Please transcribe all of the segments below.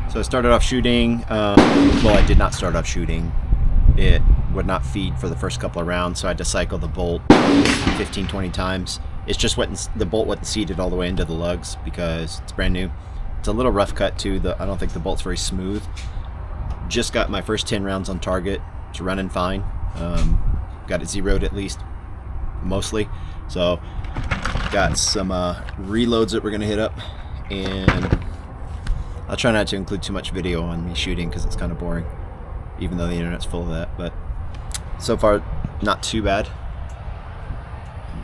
So I started off shooting, well, I did not start off shooting. It would not feed for the first couple of rounds, so I had to cycle the bolt 15, 20 times. It's just the bolt wasn't seated all the way into the lugs because it's brand new. It's a little rough cut too. I don't think the bolt's very smooth. Just got my first 10 rounds on target. It's running fine. Got it zeroed at least, mostly. So got some reloads that we're gonna hit up, and I'll try not to include too much video on me shooting because it's kind of boring, even though the internet's full of that. But so far, not too bad.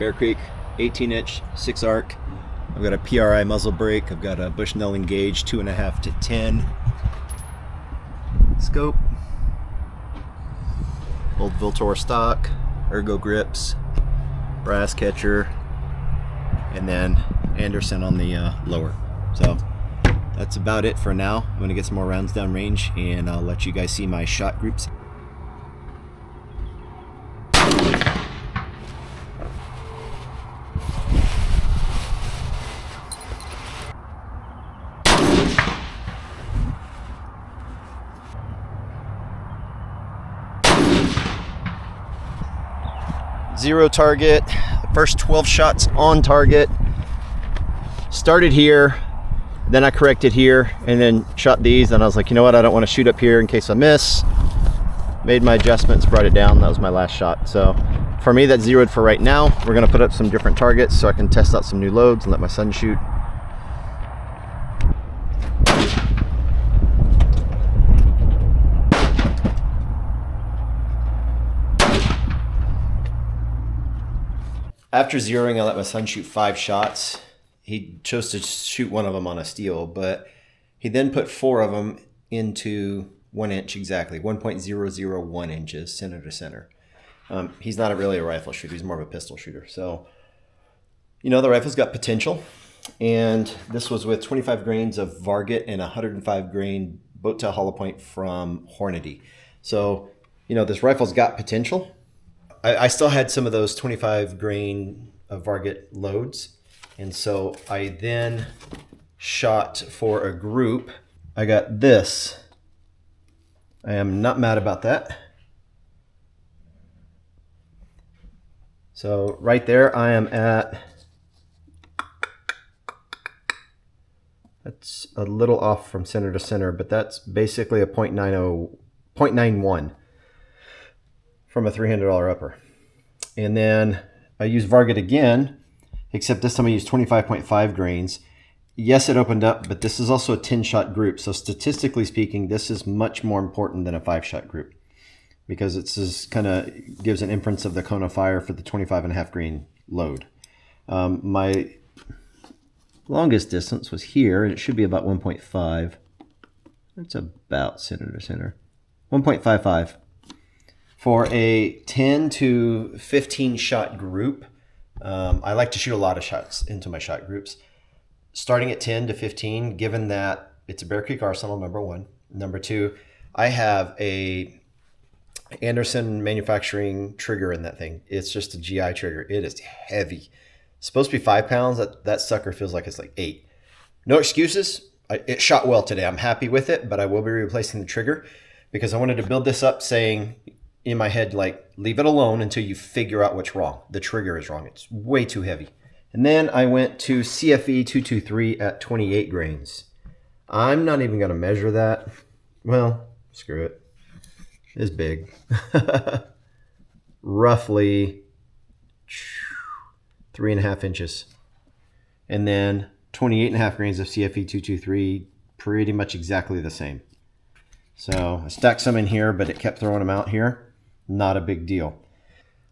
Bear Creek, 18-inch, 6-arc. I've got a PRI muzzle brake. I've got a Bushnell Engage 2.5 to 10 scope. Old Viltor stock, ergo grips, brass catcher, and then Anderson on the lower. So that's about it for now. I'm going to get some more rounds down range, and I'll let you guys see my shot groups. Zero target, first 12 shots on target. Started here, then I corrected here, and then shot these, and I was like, you know what, I don't want to shoot up here in case I miss. Made my adjustments, brought it down. That was my last shot. So for me, that's zeroed for right now. We're gonna put up some different targets so I can test out some new loads and let my son shoot. After zeroing, I let my son shoot 5 shots. He chose to shoot one of them on a steel, but he then put 4 of them into 1 inch exactly, 1.001 inches center to center. He's not really a rifle shooter, he's more of a pistol shooter. So, you know, the rifle's got potential, and this was with 25 grains of Varget and 105 grain boat tail hollow point from Hornady. So, you know, this rifle's got potential. I still had some of those 25 grain of Varget loads. And so I then shot for a group. I got this. I am not mad about that. So right there I am at, that's a little off from center to center, but that's basically a 0.91 from a $300 upper. And then I used Varget again, except this time I used 25.5 grains. Yes, it opened up, but this is also a 10-shot group. So statistically speaking, this is much more important than a 5-shot group because it's just kind of gives an inference of the cone of fire for the 25.5 grain load. My longest distance was here, and it should be about 1.5. It's about center to center. 1.55. For a 10 to 15 shot group, I like to shoot a lot of shots into my shot groups. Starting at 10 to 15, given that it's a Bear Creek Arsenal, number one. Number two, I have a Anderson manufacturing trigger in that thing. It's just a GI trigger. It is heavy. It's supposed to be 5 pounds. That sucker feels like it's like 8. No excuses. It shot well today. I'm happy with it, but I will be replacing the trigger because I wanted to build this up saying in my head, like, leave it alone until you figure out what's wrong. The trigger is wrong. It's way too heavy. And then I went to CFE 223 at 28 grains. I'm not even going to measure that. Well, screw it. It's big. Roughly 3.5 inches. And then 28.5 grains of CFE 223, pretty much exactly the same. So I stacked some in here, but it kept throwing them out here. Not a big deal.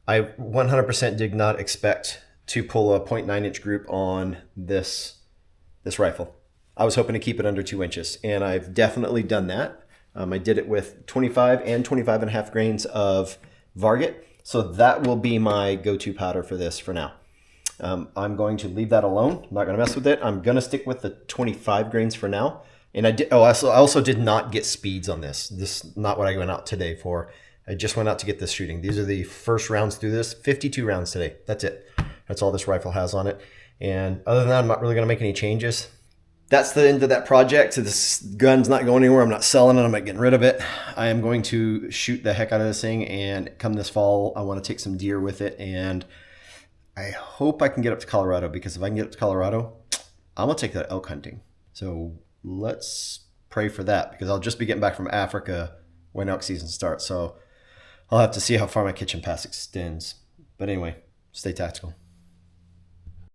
I 100% did not expect to pull a 0.9 inch group on this rifle. I was hoping to keep it under 2 inches, and I've definitely done that. I did it with 25 and 25.5 grains of Varget, so that will be my go-to powder for this for now. I'm going to leave that alone. I'm not going to mess with it. I'm going to stick with the 25 grains for now. And I also did not get speeds on this. This is not what I went out today for. I just went out to get this shooting. These are the first rounds through this. 52 rounds today. That's it. That's all this rifle has on it. And other than that, I'm not really going to make any changes. that's the end of that project. This gun's not going anywhere. I'm not selling it. I'm not getting rid of it. I am going to shoot the heck out of this thing, and come this fall, I want to take some deer with it, and I hope I can get up to Colorado, because if I can get up to Colorado, I'm going to take that elk hunting. So let's pray for that, because I'll just be getting back from Africa when elk season starts. So I'll have to see how far my kitchen pass extends. But anyway, stay tactical.